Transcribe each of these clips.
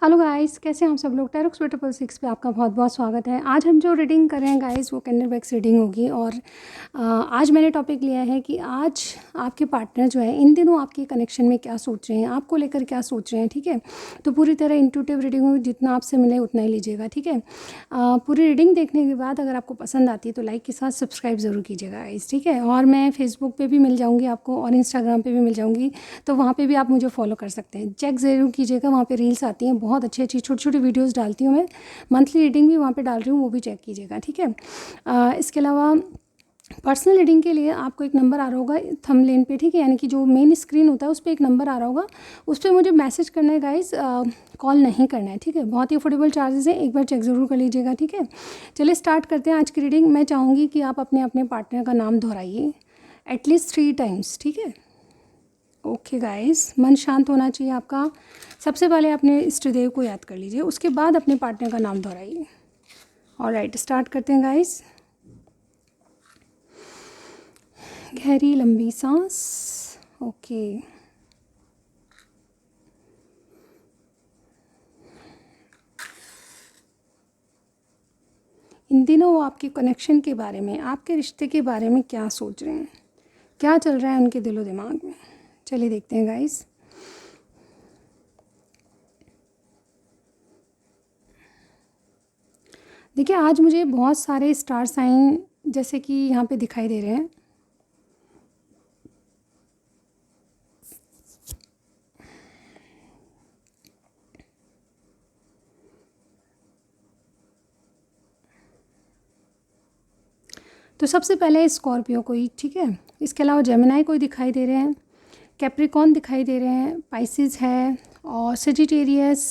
Hello guys, कैसे हैं हम सब लोग। टैरोक्स 666 पे आपका बहुत बहुत स्वागत है। आज हम जो रीडिंग कर रहे हैं गाइस वो कैंडल बैग्स रीडिंग होगी। और आज मैंने टॉपिक लिया है कि आज आपके पार्टनर जो है इन दिनों आपके कनेक्शन में क्या सोच रहे हैं, आपको लेकर क्या सोच रहे हैं। ठीक है, तो पूरी तरह इंट्यूटिव रीडिंग होगी, जितना आपसे मिले उतना ही लीजिएगा। ठीक है, पूरी रीडिंग देखने के बाद अगर आपको पसंद आती है तो लाइक के साथ सब्सक्राइब ज़रूर कीजिएगा गाइस। ठीक है, और मैं फेसबुक पर भी मिल जाऊँगी आपको और इंस्टाग्राम पर भी मिल जाऊँगी, तो वहाँ पर भी आप मुझे फॉलो कर सकते हैं। चेक ज़रूर कीजिएगा, वहाँ पर रील्स आती हैं, बहुत अच्छी अच्छी छोटी छोटी वीडियोस डालती हूँ मैं। मंथली रीडिंग भी वहाँ पे डाल रही हूँ, वो भी चेक कीजिएगा। ठीक है, इसके अलावा पर्सनल रीडिंग के लिए आपको एक नंबर आ रहा होगा थंबनेल पे। ठीक है, यानी कि जो मेन स्क्रीन होता है उस पर एक नंबर आ रहा होगा, उस पर मुझे मैसेज करना है गाइस, कॉल नहीं करना है। ठीक है, बहुत ही अफोर्डेबल चार्जेस हैं, एक बार चेक ज़रूर कर लीजिएगा। ठीक है, चलिए स्टार्ट करते हैं आज की रीडिंग। मैं चाहूँगी कि आप अपने अपने पार्टनर का नाम दोहराइए एटलीस्ट 3 टाइम्स। ठीक है, ओके गाइस, मन शांत होना चाहिए आपका। सबसे पहले अपने इष्ट देव को याद कर लीजिए, उसके बाद अपने पार्टनर का नाम दोहराइए। ऑलराइट, स्टार्ट करते हैं गाइस। गहरी लंबी सांस। ओके, इन दिनों वो आपके कनेक्शन के बारे में, आपके रिश्ते के बारे में क्या सोच रहे हैं, क्या चल रहा है उनके दिलो दिमाग में। चलिए देखते हैं गाइस। देखिए, आज मुझे बहुत सारे स्टार साइन जैसे कि यहाँ पे दिखाई दे रहे हैं। तो सबसे पहले स्कॉर्पियो कोई, ठीक है, इसके अलावा जेमिनाई कोई दिखाई दे रहे हैं, कैप्रिकॉन दिखाई दे रहे हैं, पाइसिस है, और सेजिटेरियस,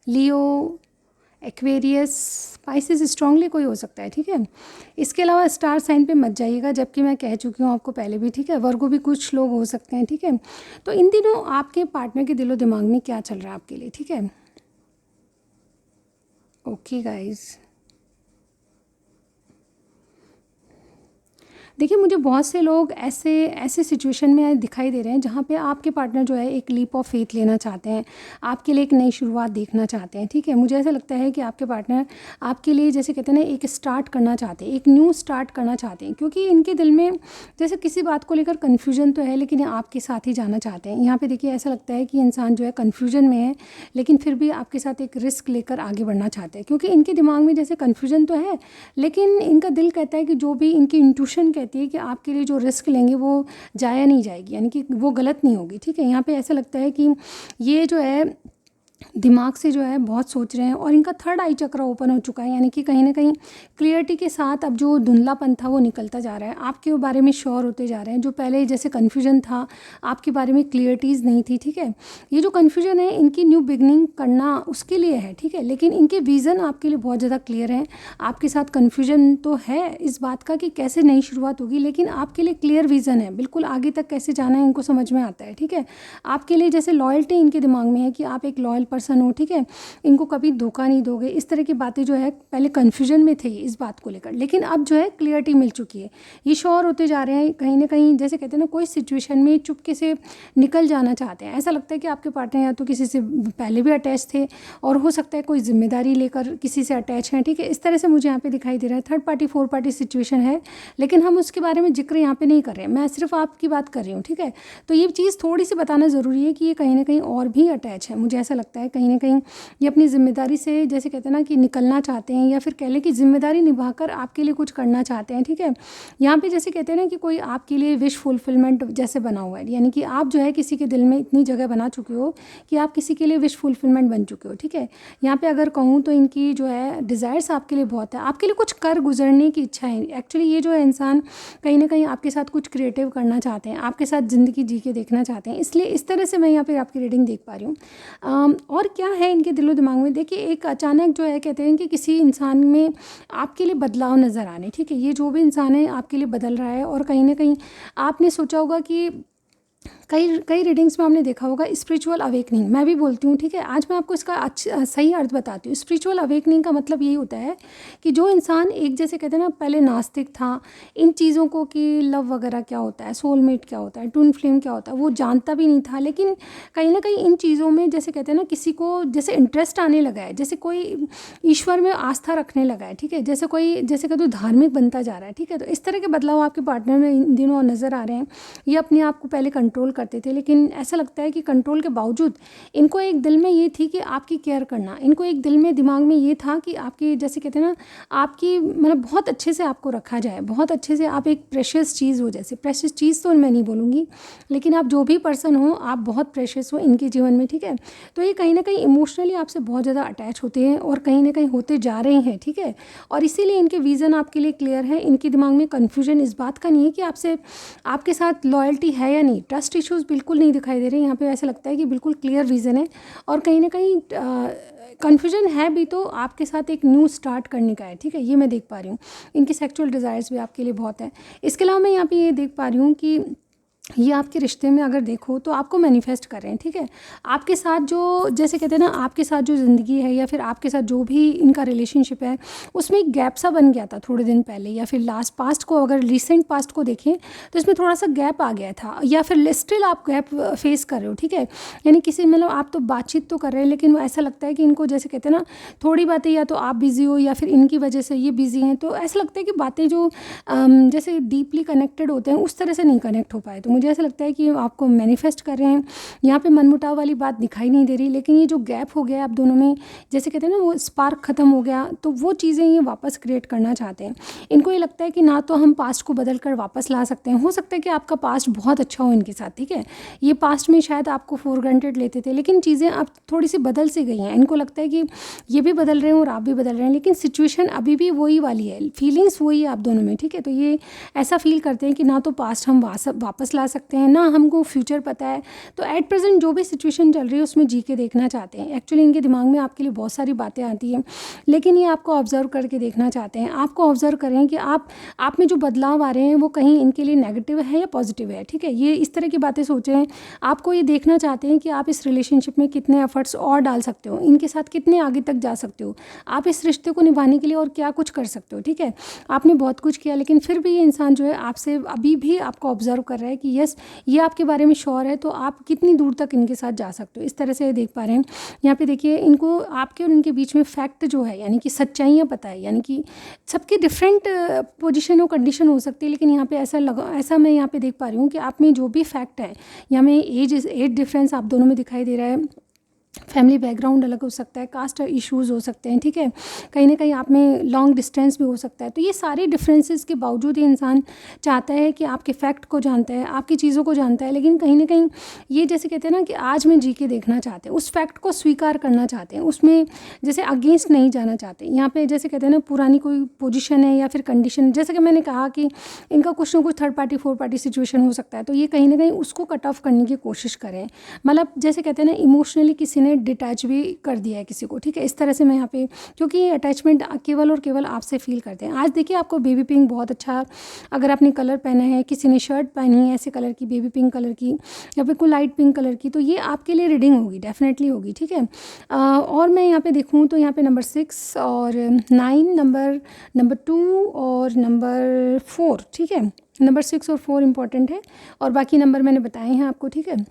लियो, एक्वेरियस, पाइसिस स्ट्रांगली कोई हो सकता है। ठीक है, इसके अलावा स्टार साइन पे मत जाइएगा, जबकि मैं कह चुकी हूँ आपको पहले भी। ठीक है, वर्गो भी कुछ लोग हो सकते हैं। ठीक है, तो इन दिनों आपके पार्टनर के दिलो दिमाग में क्या चल रहा है आपके लिए। ठीक है, ओके गाइज, देखिए मुझे बहुत से लोग ऐसे ऐसे सिचुएशन में दिखाई दे रहे हैं जहाँ पे आपके पार्टनर जो है एक लीप ऑफ फेथ लेना चाहते हैं, आपके लिए एक नई शुरुआत देखना चाहते हैं। ठीक है, मुझे ऐसा लगता है कि आपके पार्टनर आपके लिए जैसे कहते हैं ना एक स्टार्ट करना चाहते हैं, एक न्यू स्टार्ट करना चाहते हैं, क्योंकि इनके दिल में जैसे किसी बात को लेकर कन्फ्यूजन तो है, लेकिन आपके साथ ही जाना चाहते हैं। यहाँ पर देखिए ऐसा लगता है कि इंसान जो है कन्फ्यूजन में है, लेकिन फिर भी आपके साथ एक रिस्क लेकर आगे बढ़ना चाहते हैं, क्योंकि इनके दिमाग में जैसे कन्फ्यूजन तो है, लेकिन इनका दिल कहता है कि जो भी इनकी इंट्यूशन कहती है कि आपके लिए जो रिस्क लेंगे वो जाया नहीं जाएगी, यानी कि वो गलत नहीं होगी। ठीक है, यहाँ पे ऐसा लगता है कि ये जो है दिमाग से जो है बहुत सोच रहे हैं, और इनका थर्ड आई चक्र ओपन हो चुका है, यानी कि कहीं ना कहीं क्लियरिटी के साथ अब जो धुंधलापन था वो निकलता जा रहा है, आपके बारे में श्योर होते जा रहे हैं। जो पहले जैसे कन्फ्यूजन था, आपके बारे में क्लियरिटीज़ नहीं थी। ठीक है, ये जो कन्फ्यूजन है इनकी न्यू बिगनिंग करना उसके लिए है। ठीक है, लेकिन इनके विज़न आपके लिए बहुत ज़्यादा क्लियर है। आपके साथ कन्फ्यूजन तो है इस बात का कि कैसे नई शुरुआत होगी, लेकिन आपके लिए क्लियर विज़न है, बिल्कुल आगे तक कैसे जाना है इनको समझ में आता है। ठीक है, आपके लिए जैसे लॉयल्टी इनके दिमाग में है कि आप एक लॉयल पर्सन हो। ठीक है, इनको कभी धोखा नहीं दोगे, इस तरह की बातें जो है पहले कन्फ्यूजन में थे इस बात को लेकर, लेकिन अब जो है क्लियरिटी मिल चुकी है, ये श्योर होते जा रहे हैं। कहीं ना कहीं जैसे कहते हैं ना कोई सिचुएशन में चुपके से निकल जाना चाहते हैं। ऐसा लगता है कि आपके पार्टनर या तो किसी से पहले भी अटैच थे, और हो सकता है कोई जिम्मेदारी लेकर किसी से अटैच हैं। ठीक है, इस तरह से मुझे यहाँ पे दिखाई दे रहा है। Third party fourth party situation है, लेकिन हम उसके बारे में जिक्र यहाँ पे नहीं कर रहे हैं, मैं सिर्फ आपकी बात कर रही हूँ। ठीक है, तो ये चीज़ थोड़ी सी बताना ज़रूरी है कि ये कहीं ना कहीं और भी अटैच है। मुझे ऐसा लगता है कहीं ना कहीं ये अपनी ज़िम्मेदारी से जैसे कहते हैं ना कि निकलना चाहते हैं, या फिर कह लें कि ज़िम्मेदारी निभाकर आपके लिए कुछ करना चाहते हैं। ठीक है, यहाँ पे जैसे कहते हैं ना कि कोई आपके लिए विश फुलफिलमेंट जैसे बना हुआ है, यानी कि आप जो है किसी के दिल में इतनी जगह बना चुके हो कि आप किसी के लिए विश फुलफिलमेंट बन चुके हो। ठीक है, यहाँ पे अगर कहूँ तो इनकी जो है डिज़ायर्स आपके लिए बहुत है, आपके लिए कुछ कर गुजरने की इच्छा है। एक्चुअली ये जो है इंसान कहीं ना कहीं आपके साथ कुछ क्रिएटिव करना चाहते हैं, आपके साथ ज़िंदगी जी के देखना चाहते हैं, इसलिए इस तरह से मैं यहाँ पर आपकी रीडिंग देख पा रही हूँ। और क्या है इनके दिलो दिमाग में, देखिए एक अचानक जो है कहते हैं कि किसी इंसान में आपके लिए बदलाव नज़र आने। ठीक है, ये जो भी इंसान है आपके लिए बदल रहा है, और कहीं ना कहीं आपने सोचा होगा कि कई कई रीडिंग्स में आपने देखा होगा स्पिरिचुअल अवेकनिंग, मैं भी बोलती हूँ, ठीक है। आज मैं आपको इसका सही अर्थ बताती हूँ। स्पिरिचुअल अवेकनिंग का मतलब यही होता है कि जो इंसान एक जैसे कहते हैं ना पहले नास्तिक था इन चीज़ों को कि लव वगैरह क्या होता है, सोलमेट क्या होता है, ट्विन फ्लेम क्या होता है, वो जानता भी नहीं था, लेकिन कहीं ना कहीं इन चीज़ों में जैसे कहते हैं ना किसी को जैसे इंटरेस्ट आने लगा है, जैसे कोई ईश्वर में आस्था रखने लगा है, ठीक है, जैसे कोई जैसे कहते धार्मिक बनता जा रहा है, ठीक है। तो इस तरह के बदलाव आपके पार्टनर में इन दिनों नज़र आ रहे हैं। ये अपने आप को पहले कंट्रोल करते थे, लेकिन ऐसा लगता है कि कंट्रोल के बावजूद इनको एक दिल में ये थी कि आपकी केयर करना, इनको एक दिल में दिमाग में ये था कि आपकी जैसे कहते हैं ना आपकी मतलब बहुत अच्छे से आपको रखा जाए, बहुत अच्छे से आप एक प्रेशियस चीज़ हो। जैसे प्रेशियस चीज़ तो मैं नहीं बोलूँगी, लेकिन आप जो भी पर्सन हो आप बहुत प्रेशियस हो इनके जीवन में, ठीक है। तो ये कहीं ना कहीं इमोशनली आपसे बहुत ज़्यादा अटैच होते हैं और कहीं ना कहीं होते जा रहे हैं, ठीक है। और इसीलिए इनके विज़न आपके लिए क्लियर है, इनके दिमाग में कन्फ्यूजन इस बात का नहीं है कि आपसे आपके साथ लॉयल्टी है या नहीं। ट्रस्ट इश्यूज़ बिल्कुल नहीं दिखाई दे रहे यहाँ पे, ऐसा लगता है कि बिल्कुल क्लियर विज़न है और कहीं ना कहीं कन्फ्यूजन है भी तो आपके साथ एक न्यू स्टार्ट करने का है, ठीक है। ये मैं देख पा रही हूँ। इनकी सेक्सुअल डिज़ायर्स भी आपके लिए बहुत है। इसके अलावा मैं यहाँ पे ये देख पा रही हूँ कि ये आपके रिश्ते में अगर देखो तो आपको मैनिफेस्ट कर रहे हैं, ठीक है। आपके साथ जो जैसे कहते हैं ना आपके साथ जो ज़िंदगी है या फिर आपके साथ जो भी इनका रिलेशनशिप है उसमें एक गैप सा बन गया था थोड़े दिन पहले, या फिर लास्ट पास्ट को अगर रिसेंट पास्ट को देखें तो इसमें थोड़ा सा गैप आ गया था, या फिर स्टिल आप गैप फेस कर रहे हो, ठीक है। यानी किसी मतलब आप तो बातचीत तो कर रहे हैं लेकिन ऐसा लगता है कि इनको जैसे कहते हैं ना थोड़ी बातें या तो आप बिज़ी हो या फिर इनकी वजह से ये बिज़ी हैं, तो ऐसा लगता है कि बातें जो जैसे डीपली कनेक्टेड होते हैं उस तरह से नहीं कनेक्ट हो पाए। तो मुझे ऐसा लगता है कि आपको मैनिफेस्ट कर रहे हैं, यहाँ पे मनमुटाव वाली बात दिखाई नहीं दे रही, लेकिन ये जो गैप हो गया आप दोनों में जैसे कहते हैं ना वो स्पार्क ख़त्म हो गया, तो वो चीज़ें ये वापस क्रिएट करना चाहते हैं। इनको ये लगता है कि ना तो हम पास्ट को बदल कर वापस ला सकते हैं, हो सकता है कि आपका पास्ट बहुत अच्छा हो इनके साथ, ठीक है। ये पास्ट में शायद आपको फॉर ग्रांटेड लेते थे, लेकिन चीज़ें अब थोड़ी सी बदल सी गई हैं। इनको लगता है कि ये भी बदल रहे हैं और आप भी बदल रहे हैं, लेकिन सिचुएशन अभी भी वही वाली है, फीलिंग्स वही है आप दोनों में, ठीक है। तो ये ऐसा फील करते हैं कि ना तो पास्ट हम वापस ला सकते हैं ना हमको फ्यूचर पता है, तो एट प्रेजेंट जो भी सिचुएशन चल रही है उसमें जी के देखना चाहते हैं। एक्चुअली इनके दिमाग में आपके लिए बहुत सारी बातें आती हैं, लेकिन ये आपको ऑब्जर्व करके देखना चाहते हैं। आपको ऑब्जर्व करें कि आप में जो बदलाव आ रहे हैं वो कहीं इनके लिए नेगेटिव है या पॉजिटिव है, ठीक है। ये इस तरह की बातें सोच रहे हैं। आपको ये देखना चाहते हैं कि आप इस रिलेशनशिप में कितने एफर्ट्स और डाल सकते हो, इनके साथ कितने आगे तक जा सकते हो, आप इस रिश्ते को निभाने के लिए और क्या कुछ कर सकते हो, ठीक है। आपने बहुत कुछ किया लेकिन फिर भी ये इंसान जो है आपसे अभी भी आपको ऑब्जर्व कर रहा है कि यस ये आपके बारे में श्योर है, तो आप कितनी दूर तक इनके साथ जा सकते हो, इस तरह से देख पा रहे हैं। यहाँ पे देखिए इनको आपके और इनके बीच में फैक्ट जो है यानी कि सच्चाइयाँ पता है, यानी कि सबकी डिफरेंट पोजीशन और कंडीशन हो सकती है, लेकिन यहाँ पे ऐसा मैं यहाँ पे देख पा रही हूँ कि आप में जो भी फैक्ट है, यहाँ में एज डिफरेंस आप दोनों में दिखाई दे रहा है, फैमिली बैकग्राउंड अलग हो सकता है, कास्ट इश्यूज़ हो सकते हैं, ठीक है। कहीं ना कहीं आप में लॉन्ग डिस्टेंस भी हो सकता है। तो ये सारे डिफरेंसेस के बावजूद ये इंसान चाहता है कि आपके फैक्ट को जानता है, आपकी चीज़ों को जानता है, लेकिन कहीं ना कहीं ये जैसे कहते हैं ना कि आज में जी के देखना चाहते हैं, उस फैक्ट को स्वीकार करना चाहते हैं, उसमें जैसे अगेंस्ट नहीं जाना चाहते। यहाँ पे जैसे कहते हैं ना पुरानी कोई पोजीशन है या फिर कंडीशन, जैसे कि मैंने कहा कि इनका कुछ ना कुछ third party fourth party situation हो सकता है, तो ये कहीं ना कहीं उसको कट ऑफ करने की कोशिश करें। मतलब जैसे कहते हैं ना इमोशनली किसी ने डिटैच भी कर दिया है किसी को, ठीक है। इस तरह से मैं यहाँ पे क्योंकि ये अटैचमेंट केवल और केवल आपसे फील करते हैं। आज देखिए आपको बेबी पिंक बहुत अच्छा, अगर आपने कलर पहना है, किसी ने शर्ट पहनी है ऐसे कलर की, बेबी पिंक कलर की या फिर कोई लाइट पिंक कलर की, तो ये आपके लिए रीडिंग होगी, डेफिनेटली होगी, ठीक है। और मैं यहाँ पे देखूँ तो यहाँ पे नंबर 6 और 9, नंबर 2 और नंबर 4, ठीक है। नंबर 6 और 4 इंपॉर्टेंट है और बाकी नंबर मैंने बताए हैं आपको, ठीक है।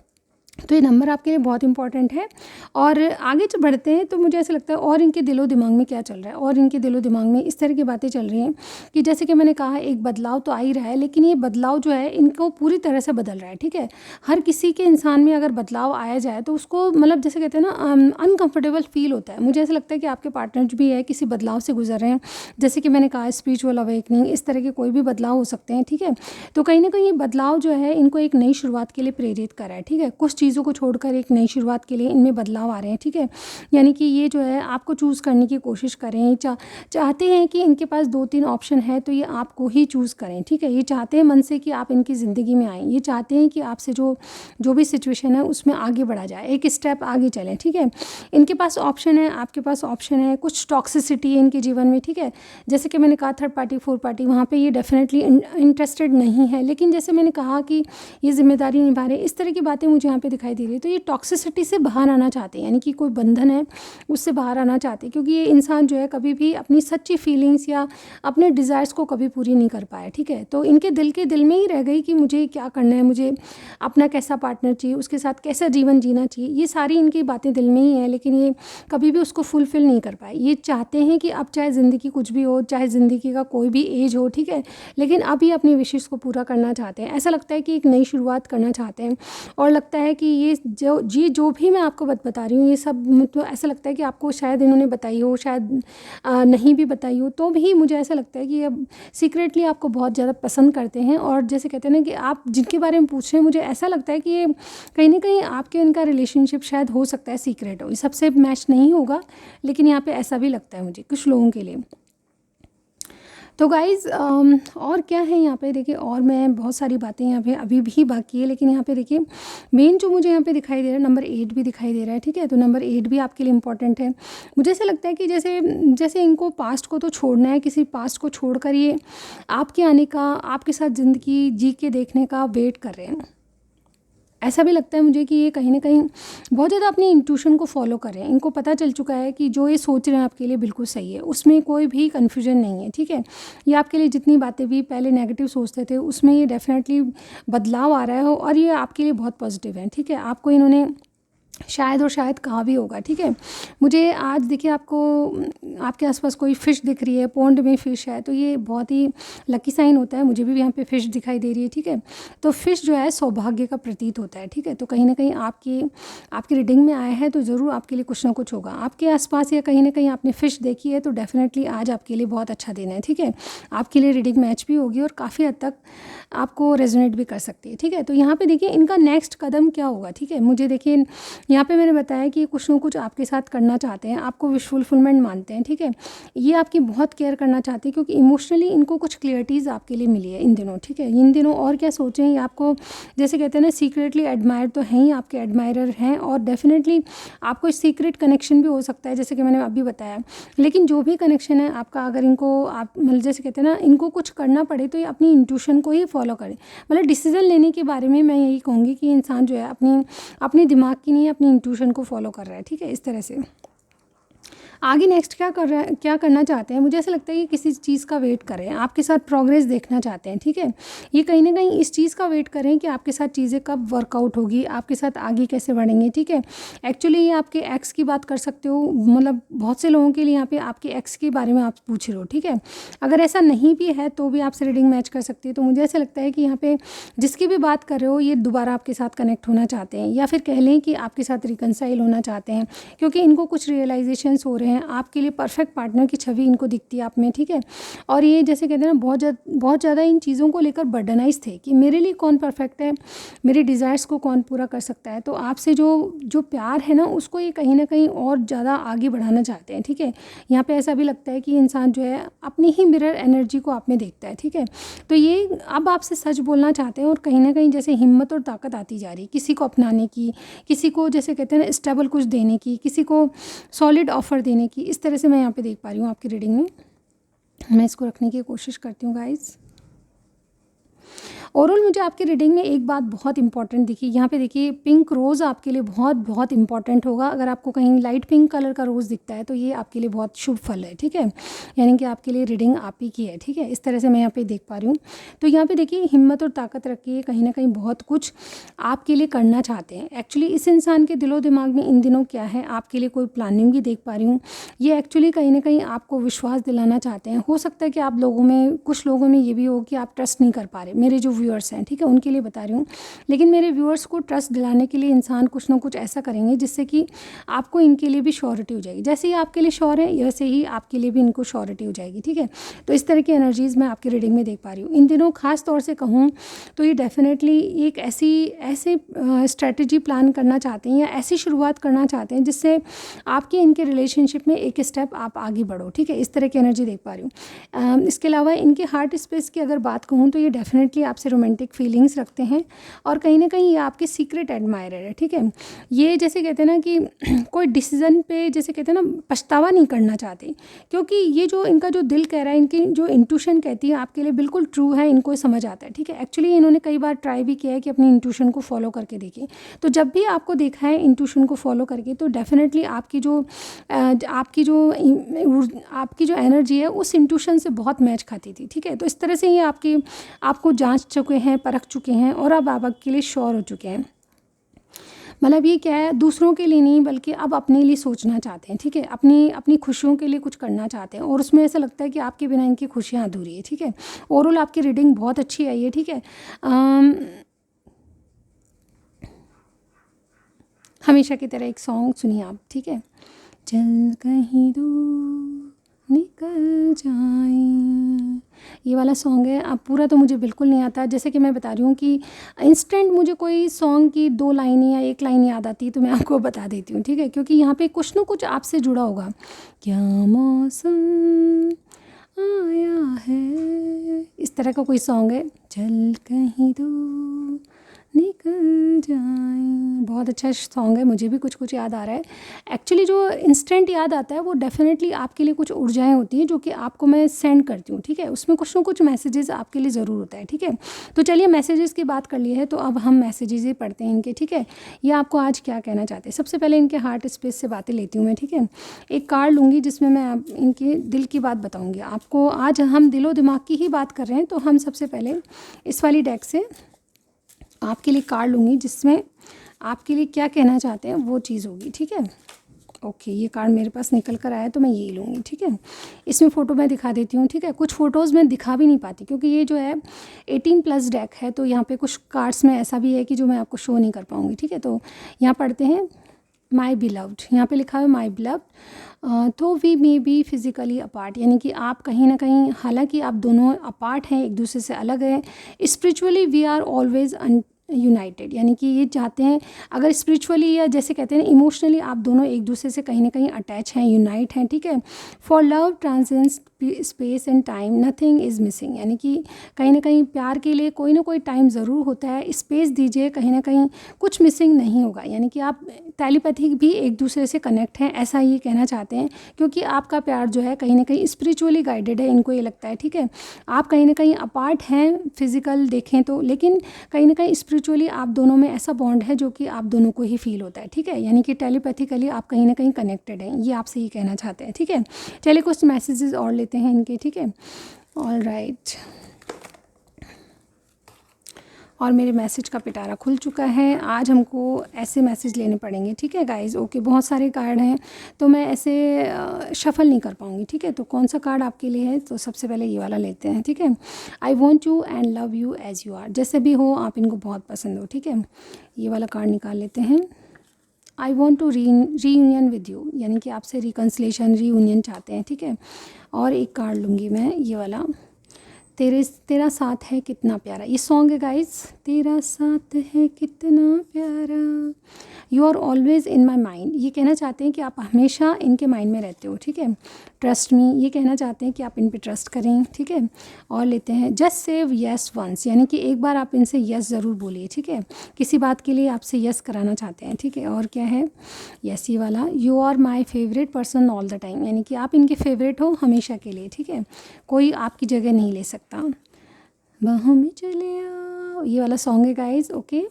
तो ये नंबर आपके लिए बहुत इंपॉर्टेंट है। और आगे जब बढ़ते हैं तो मुझे ऐसा लगता है और इनके दिलो दिमाग में क्या चल रहा है, और इनके दिलो दिमाग में इस तरह की बातें चल रही हैं कि जैसे कि मैंने कहा एक बदलाव तो आ ही रहा है, लेकिन ये बदलाव जो है इनको पूरी तरह से बदल रहा है, ठीक है। हर किसी के इंसान में अगर बदलाव आया जाए तो उसको मतलब जैसे कहते हैं ना अनकम्फर्टेबल फील होता है। मुझे ऐसा लगता है कि आपके पार्टनर भी है किसी बदलाव से गुजर रहे हैं, जैसे कि मैंने कहा स्पिरिचुअल अवेकनिंग, इस तरह के कोई भी बदलाव हो सकते हैं, ठीक है। तो कहीं ना कहीं ये बदलाव जो है इनको एक नई शुरुआत के लिए प्रेरित कर रहा है, ठीक है। कुछ चीज़ों को छोड़कर एक नई शुरुआत के लिए इनमें बदलाव आ रहे हैं, ठीक है। यानी कि ये जो है आपको चूज़ करने की कोशिश करें, चाहते हैं कि इनके पास 2-3 ऑप्शन है तो ये आपको ही चूज़ करें, ठीक है। ये चाहते हैं मन से कि आप इनकी ज़िंदगी में आएँ, ये चाहते हैं कि आपसे जो भी सिचुएशन है उसमें आगे बढ़ा जाए, एक स्टेप आगे चलें, ठीक है। इनके पास ऑप्शन है, आपके पास ऑप्शन है, कुछ टॉक्सिसिटी है इनके जीवन में, ठीक है। जैसे कि मैंने कहा थर्ड पार्टी, फोर्थ पार्टी, वहाँ पे ये डेफिनेटली इंटरेस्टेड नहीं है, लेकिन जैसे मैंने कहा कि ये जिम्मेदारी निभा रहे, इस तरह की बातें मुझे यहाँ पे दिखाई दे रही है। तो ये टॉक्सिसिटी से बाहर आना चाहते हैं, यानी कि कोई बंधन है उससे बाहर आना चाहते हैं, क्योंकि ये इंसान जो है कभी भी अपनी सच्ची फीलिंग्स या अपने डिज़ायर्स को कभी पूरी नहीं कर पाया, ठीक है। तो इनके दिल में ही रह गई कि मुझे क्या करना है, मुझे अपना कैसा पार्टनर चाहिए, उसके साथ कैसा जीवन जीना चाहिए, ये सारी इनकी बातें दिल में ही है, लेकिन ये कभी भी उसको फुलफ़िल नहीं कर पाए। ये चाहते हैं कि अब चाहे ज़िंदगी कुछ भी हो, चाहे ज़िंदगी का कोई भी एज हो, ठीक है, लेकिन अब ये अपनी विशेज़ को पूरा करना चाहते हैं। ऐसा लगता है कि एक नई शुरुआत करना चाहते हैं, और लगता है कि ये जो भी मैं आपको बता रही हूँ, ये सब मतलब ऐसा लगता है कि आपको शायद इन्होंने बताई हो, शायद नहीं भी बताई हो, तो भी मुझे ऐसा लगता है कि अब सीक्रेटली आपको बहुत ज़्यादा पसंद करते हैं। और जैसे कहते हैं ना कि आप जिनके बारे में पूछ रहे हैं, मुझे ऐसा लगता है कि ये कहीं ना कहीं आपके इनका रिलेशनशिप शायद हो सकता है सीक्रेट हो, ये सबसे मैच नहीं होगा, लेकिन यहाँ पे ऐसा भी लगता है मुझे कुछ लोगों के लिए। तो गाइज़ और क्या है यहाँ पे देखिए, और मैं बहुत सारी बातें यहाँ पे अभी भी बाकी है, लेकिन यहाँ पे देखिए मेन जो मुझे यहाँ पे दिखाई दे रहा है, नंबर 8 भी दिखाई दे रहा है, ठीक है। तो नंबर 8 भी आपके लिए इम्पॉर्टेंट है। मुझे ऐसा लगता है कि जैसे इनको पास्ट को तो छोड़ना है, किसी पास्ट को छोड़कर ये आपके आने का, आपके साथ ज़िंदगी जी के देखने का वेट कर रहे हैं। ऐसा भी लगता है मुझे कि ये कहीं न कहीं बहुत ज़्यादा अपनी इंट्यूशन को फ़ॉलो कर रहे हैं। इनको पता चल चुका है कि जो ये सोच रहे हैं आपके लिए बिल्कुल सही है, उसमें कोई भी कन्फ्यूजन नहीं है, ठीक है। ये आपके लिए जितनी बातें भी पहले नेगेटिव सोचते थे, उसमें ये डेफ़िनेटली बदलाव आ रहा है, और ये आपके लिए बहुत पॉजिटिव है, ठीक है। आपको इन्होंने शायद और शायद कहा भी होगा, ठीक है। मुझे आज देखिए आपको आपके आसपास कोई फ़िश दिख रही है, पॉन्ड में फ़िश है, तो ये बहुत ही लकी साइन होता है। मुझे भी यहाँ पे फ़िश दिखाई दे रही है, ठीक है। तो फ़िश जो है सौभाग्य का प्रतीक होता है, ठीक है। तो कहीं ना कहीं आपकी रीडिंग में आया है तो ज़रूर आपके लिए कुछ ना कुछ होगा आपके आसपास, या कहीं ना कहीं आपने फ़िश देखी है, तो डेफ़िनेटली आज आपके लिए बहुत अच्छा दिन है, ठीक है। आपके लिए रीडिंग मैच भी होगी और काफ़ी हद तक आपको रेजोनेट भी कर सकती है, ठीक है। तो यहाँ पे देखिए इनका नेक्स्ट कदम क्या होगा, ठीक है। मुझे देखिए यहाँ पे मैंने बताया कि कुछ ना कुछ आपके साथ करना चाहते हैं, आपको विश फुलफिलमेंट मानते हैं, ठीक है। ये आपकी बहुत केयर करना चाहते हैं, क्योंकि इमोशनली इनको कुछ क्लियरिटीज़ आपके लिए मिली है इन दिनों, ठीक है। इन दिनों और क्या सोचें, ये आपको जैसे कहते हैं ना सीक्रेटली एडमायर तो हैं ही, आपके एडमायरर हैं, और डेफिनेटली आपको सीक्रेट कनेक्शन भी हो सकता है, जैसे कि मैंने अभी बताया। लेकिन जो भी कनेक्शन है आपका, अगर इनको आप मतलब जैसे कहते हैं ना इनको कुछ करना पड़े, तो ये अपनी इंट्यूशन को ही फॉलो करें। मतलब डिसीजन लेने के बारे में मैं यही कहूँगी कि इंसान जो है अपने दिमाग की नहीं, अपनी इंट्यूशन को फॉलो कर रहा है, ठीक है, इस तरह से। आगे नेक्स्ट क्या कर रहा है, क्या करना चाहते हैं, मुझे ऐसा लगता है कि किसी चीज़ का वेट करें, आपके साथ प्रोग्रेस देखना चाहते हैं, ठीक है। ये कहीं ना कहीं इस चीज़ का वेट करें कि आपके साथ चीज़ें कब वर्कआउट होगी, आपके साथ आगे कैसे बढ़ेंगे, ठीक है। एक्चुअली ये आपके एक्स की बात कर सकते हो, मतलब बहुत से लोगों के लिए यहाँ पे आपके एक्स के बारे में आप पूछ रहे हो, ठीक है। अगर ऐसा नहीं भी है तो भी आपसे रीडिंग मैच कर सकती है। तो मुझे ऐसा लगता है कि यहाँ पे जिसकी भी बात कर रहे हो, ये दोबारा आपके साथ कनेक्ट होना चाहते हैं, या फिर कह लें कि आपके साथ रिकनसाइल होना चाहते हैं, क्योंकि इनको कुछ रियलाइजेशंस हो रहे हैं। आपके लिए परफेक्ट पार्टनर की छवि इनको दिखती है आप में, ठीक है। और ये जैसे कहते हैं ना बहुत ज़्यादा इन चीज़ों को लेकर बर्डनाइज थे कि मेरे लिए कौन परफेक्ट है, मेरे डिज़ायर्स को कौन पूरा कर सकता है। तो आपसे जो प्यार है ना, उसको ये कहीं ना कहीं और ज़्यादा आगे बढ़ाना चाहते हैं, ठीक है। यहाँ पे ऐसा भी लगता है कि इंसान जो है अपनी ही मिरर एनर्जी को आप में देखता है, ठीक है। तो ये अब आपसे सच बोलना चाहते हैं, और कहीं ना कहीं जैसे हिम्मत और ताकत आती जा रही है किसी को अपनाने की, किसी को जैसे कहते हैं ना स्टेबल कुछ देने की, किसी को सॉलिड ऑफर देने की, इस तरह से मैं यहाँ पे देख पा रही हूँ आपकी रीडिंग में। मैं इसको रखने की कोशिश करती हूँ गाइज। ओवरऑल मुझे आपकी रीडिंग में एक बात बहुत इंपॉर्टेंट दिखी, यहाँ पे देखिए पिंक रोज़ आपके लिए बहुत बहुत इंपॉर्टेंट होगा। अगर आपको कहीं लाइट पिंक कलर का रोज़ दिखता है तो ये आपके लिए बहुत शुभ फल है, ठीक है। यानी कि आपके लिए रीडिंग आप ही की है, ठीक है। इस तरह से मैं यहाँ पे देख पा रही हूँ। तो यहाँ पे देखिए हिम्मत और ताकत रखिए, कहीं ना कहीं बहुत कुछ आपके लिए करना चाहते हैं। एक्चुअली इस इंसान के दिलो दिमाग में इन दिनों क्या है, आपके लिए कोई प्लानिंग भी देख पा रही हूँ। ये एक्चुअली कहीं ना कहीं आपको विश्वास दिलाना चाहते हैं। हो सकता है कि आप लोगों में, कुछ लोगों में ये भी हो कि आप ट्रस्ट नहीं कर पा रहे। मेरे जो व्यूअर्स हैं, ठीक है, उनके लिए बता रही हूँ। लेकिन मेरे व्यूअर्स को ट्रस्ट दिलाने के लिए इंसान कुछ ना कुछ ऐसा करेंगे जिससे कि आपको इनके लिए भी श्योरिटी हो जाएगी। जैसे ही आपके लिए श्योर है वैसे ही आपके लिए भी इनको श्योरिटी हो जाएगी, ठीक है। तो इस तरह की एनर्जीज़ मैं आपकी रीडिंग में देख पा रही हूँ इन दिनों। ख़ास तौर से कहूँ तो ये डेफिनेटली एक ऐसे स्ट्रेटजी प्लान करना चाहते हैं या ऐसी शुरुआत करना चाहते हैं जिससे आपके इनके रिलेशनशिप में एक स्टेप आप आगे बढ़ो, ठीक है। इस तरह की एनर्जी देख पा रही हूँ। इसके अलावा इनके हार्ट स्पेस की अगर बात कहूँ तो ये डेफिनेटली आपसे रोमांटिक फीलिंग्स रखते हैं और कहीं ना कहीं ये आपके सीक्रेट एडमायरर है, ठीक है। ये जैसे कहते हैं ना कि कोई डिसीज़न पे जैसे कहते हैं ना पछतावा नहीं करना चाहते, क्योंकि ये जो इनका जो दिल कह रहा है, इनकी जो इंट्यूशन कहती है आपके लिए बिल्कुल ट्रू है, इनको समझ आता है, ठीक है। एक्चुअली इन्होंने कई बार ट्राई भी किया है कि अपनी इंट्यूशन को फॉलो करके देखें। तो जब भी आपको देखा है इंट्यूशन को फॉलो करके तो डेफिनेटली आपकी जो एनर्जी है उस इंट्यूशन से बहुत मैच खाती थी, ठीक है। तो इस तरह से ये आपको जांच चुके हैं, परख चुके हैं और अब आपके लिए श्योर हो चुके हैं। मतलब ये क्या है, दूसरों के लिए नहीं बल्कि अब अपने लिए सोचना चाहते हैं, ठीक है। अपनी खुशियों के लिए कुछ करना चाहते हैं और उसमें ऐसा लगता है कि आपके बिना इनकी खुशियाँ अधूरी है, ठीक है। ओवरऑल आपकी रीडिंग बहुत अच्छी आई है, ठीक है। हमेशा की तरह एक सॉन्ग सुनिए आप, ठीक है। चल कहीं दूर निकल जाए, ये वाला सॉन्ग है। अब पूरा तो मुझे बिल्कुल नहीं आता, जैसे कि मैं बता रही हूँ कि इंस्टेंट मुझे कोई सॉन्ग की 2 लाइनें या 1 लाइन याद आती है तो मैं आपको बता देती हूँ, ठीक है। क्योंकि यहाँ पे कुछ ना कुछ आपसे जुड़ा होगा। क्या मौसम आया है, इस तरह का कोई सॉन्ग है। चल कहीं दूर निकल जाए, बहुत अच्छा सॉन्ग है, मुझे भी कुछ याद आ रहा है। एक्चुअली जो इंस्टेंट याद आता है वो डेफिनेटली आपके लिए कुछ ऊर्जाएं होती हैं जो कि आपको मैं सेंड करती हूँ, ठीक है। उसमें कुछ ना कुछ मैसेजेस आपके लिए ज़रूर होता है, ठीक है। तो चलिए मैसेजेस की बात कर ली है तो अब हम मैसेजेस ही पढ़ते हैं इनके, ठीक है। ये आपको आज क्या कहना चाहते हैं। सबसे पहले इनके हार्ट स्पेस से बातें लेती हूँ मैं, ठीक है। एक कार्ड लूँगी जिसमें मैं इनके दिल की बात बताऊँगी आपको। आज हम दिलो दिमाग की ही बात कर रहे हैं तो हम सबसे पहले इस वाली डेक से आपके लिए कार्ड लूँगी जिसमें आपके लिए क्या कहना चाहते हैं वो चीज़ होगी, ठीक है। ओके, ये कार्ड मेरे पास निकल कर आया तो मैं ये लूँगी, ठीक है। इसमें फ़ोटो मैं दिखा देती हूँ, ठीक है। कुछ फ़ोटोज़ मैं दिखा भी नहीं पाती क्योंकि ये जो है 18+ डेक है, तो यहाँ पे कुछ कार्ड्स में ऐसा भी है कि जो मैं आपको शो नहीं कर पाऊँगी, ठीक है। तो यहाँ पढ़ते हैं माई बिलव्ड, यहाँ पे लिखा है माई बिलव्ड। तो we may be physically apart, यानी कि आप कहीं ना कहीं, हालांकि आप दोनों अपार्ट हैं, एक दूसरे से अलग हैं, spiritually we are always united, यानी कि ये चाहते हैं अगर स्पिरिचुअली या जैसे कहते हैं इमोशनली आप दोनों एक दूसरे से कहीं ना कहीं अटैच हैं, यूनाइट हैं, ठीक है। For love transcends space and time, nothing is missing, यानी कि कहीं ना कहीं प्यार के लिए कोई ना कोई टाइम ज़रूर होता है, स्पेस दीजिए, कहीं ना कहीं कुछ मिसिंग नहीं होगा। यानी कि आप टेलीपैथिक भी एक दूसरे से कनेक्ट हैं, ऐसा ये कहना चाहते हैं, क्योंकि आपका प्यार जो है कहीं ना कहीं स्पिरिचुअली गाइडेड है, इनको ये लगता है, ठीक है। आप कहीं ना कहीं अपार्ट हैं फिज़िकल देखें तो, लेकिन कहीं ना कहीं स्पिरिचुअली आप दोनों में ऐसा बॉन्ड है जो कि आप दोनों को ही फील होता है, ठीक है। यानी कि टेलीपैथिकली आप कहीं ना कहीं कनेक्टेड हैं, ये आपसे ये कहना चाहते हैं, ठीक है। चलिए कुछ मैसेजेस और लेते हैं इनके, ठीक है। ऑल राइट, और मेरे मैसेज का पिटारा खुल चुका है। आज हमको ऐसे मैसेज लेने पड़ेंगे, ठीक है गाइस। ओके, बहुत सारे कार्ड हैं तो मैं ऐसे शफल नहीं कर पाऊँगी, ठीक है। तो कौन सा कार्ड आपके लिए है, तो सबसे पहले ये वाला लेते हैं, ठीक है। I want you and love you as you are, जैसे भी हो आप इनको बहुत पसंद हो, ठीक है। ये वाला कार्ड निकाल लेते हैं। I want to reunion with you, यानी कि आपसे रिकन्सिलेशन, रीयूनियन चाहते हैं, ठीक है। और एक कार्ड लूँगी मैं, ये वाला, तेरा साथ है कितना प्यारा, ये सॉन्ग है गाइस। तेरा साथ है कितना प्यारा, you are always in my mind, ये कहना चाहते हैं कि आप हमेशा इनके माइंड में रहते हो, ठीक है। ट्रस्ट मी, ये कहना चाहते हैं कि आप इन पे ट्रस्ट करें, ठीक है। और लेते हैं जस्ट सेव येस वंस, यानी कि एक बार आप इनसे येस ज़रूर बोलिए, ठीक है। किसी बात के लिए आपसे येस कराना चाहते हैं, ठीक है। और क्या है, येस ये वाला, you are my favourite person all the time, यानी कि आप इनके फेवरेट हो हमेशा के लिए, ठीक है। कोई आपकी जगह नहीं ले सकता। बाहों में चले आओ, ये वाला सॉन्ग है गाइज, ओके।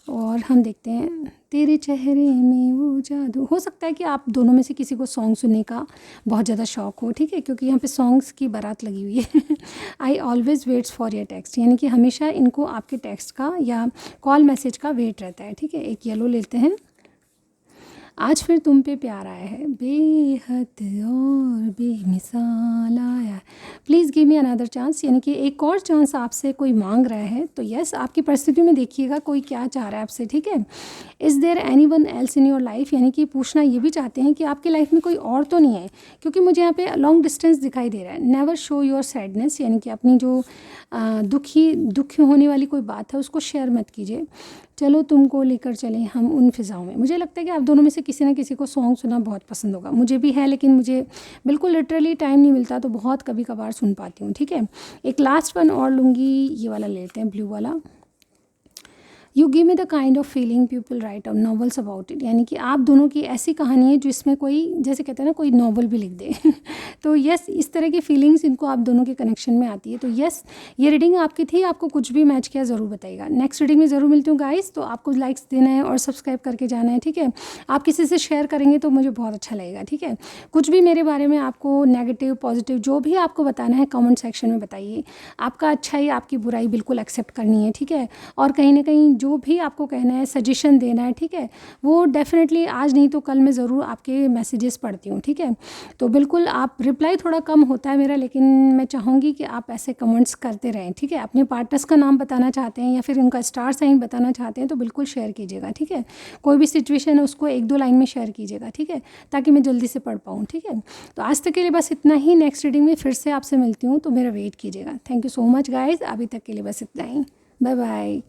और हम देखते हैं तेरे चेहरे में वो जादू, हो सकता है कि आप दोनों में से किसी को सॉन्ग सुनने का बहुत ज़्यादा शौक हो, ठीक है, क्योंकि यहाँ पे सॉन्ग्स की बारात लगी हुई है। I always waits for your text, यानी कि हमेशा इनको आपके टेक्स्ट का या कॉल मैसेज का वेट रहता है, ठीक है। एक येलो लेते हैं। आज फिर तुम पे प्यार आया है, बेहद और बेमिसाल आया है, please give me another chance, यानी कि एक और चांस आपसे कोई मांग रहा है। तो यस, आपकी परिस्थिति में देखिएगा कोई क्या चाह रहा है आपसे, ठीक है। Is there any one else in your life, यानी कि पूछना ये भी चाहते हैं कि आपकी लाइफ में कोई और तो नहीं है, क्योंकि मुझे यहाँ पे लॉन्ग डिस्टेंस दिखाई दे रहा है। नेवर शो योर सैडनेस, यानी कि अपनी जो दुखी होने वाली कोई बात है उसको शेयर मत कीजिए। चलो तुमको लेकर चलें हम उन फ़िज़ाओं में। मुझे लगता है कि आप दोनों में से किसी न किसी को सॉन्ग सुनना बहुत पसंद होगा, मुझे भी है, लेकिन मुझे बिल्कुल लिटरली टाइम नहीं मिलता, तो बहुत कभी कभार सुन पाती हूँ, ठीक है। एक लास्ट वन और लूँगी, ये वाला लेते हैं, ब्लू वाला। You give me the kind of feeling people right on novels about it, यानी कि आप दोनों की ऐसी कहानी है जिसमें कोई, जैसे कहते हैं ना, कोई नॉवल भी लिख दे तो यस, इस तरह की फीलिंग्स इनको आप दोनों के कनेक्शन में आती है। तो यस, ये रीडिंग आपकी थी, आपको कुछ भी मैच किया ज़रूर बताइएगा। नेक्स्ट रीडिंग में ज़रूर मिलती हूँ गाइस, तो आपको लाइक्स देना है और सब्सक्राइब करके जाना है, ठीक है। आप किसी से शेयर करेंगे तो मुझे बहुत अच्छा लगेगा, ठीक है। कुछ भी मेरे बारे में आपको नेगेटिव पॉजिटिव जो भी आपको बताना है कमेंट सेक्शन में बताइए। आपका अच्छाई आपकी बुराई बिल्कुल एक्सेप्ट करनी है, ठीक है। और कहीं ना कहीं जो भी आपको कहना है, सजेशन देना है, ठीक है, वो डेफिनेटली आज नहीं तो कल मैं ज़रूर आपके मैसेजेस पढ़ती हूँ, ठीक है। तो बिल्कुल, आप रिप्लाई थोड़ा कम होता है मेरा, लेकिन मैं चाहूँगी कि आप ऐसे कमेंट्स करते रहें, ठीक है। अपने पार्टनर्स का नाम बताना चाहते हैं या फिर उनका स्टार साइन बताना चाहते हैं तो बिल्कुल शेयर कीजिएगा, ठीक है। कोई भी सिचुएशन है उसको 1-2 लाइन में शेयर कीजिएगा, ठीक है, ताकि मैं जल्दी से पढ़ पाऊँ, ठीक है। तो आज तक के लिए बस इतना ही। नेक्स्ट रीडिंग में फिर से आपसे मिलती हूँ, तो मेरा वेट कीजिएगा। Thank you so much guys, अभी तक के लिए बस इतना ही। Bye bye.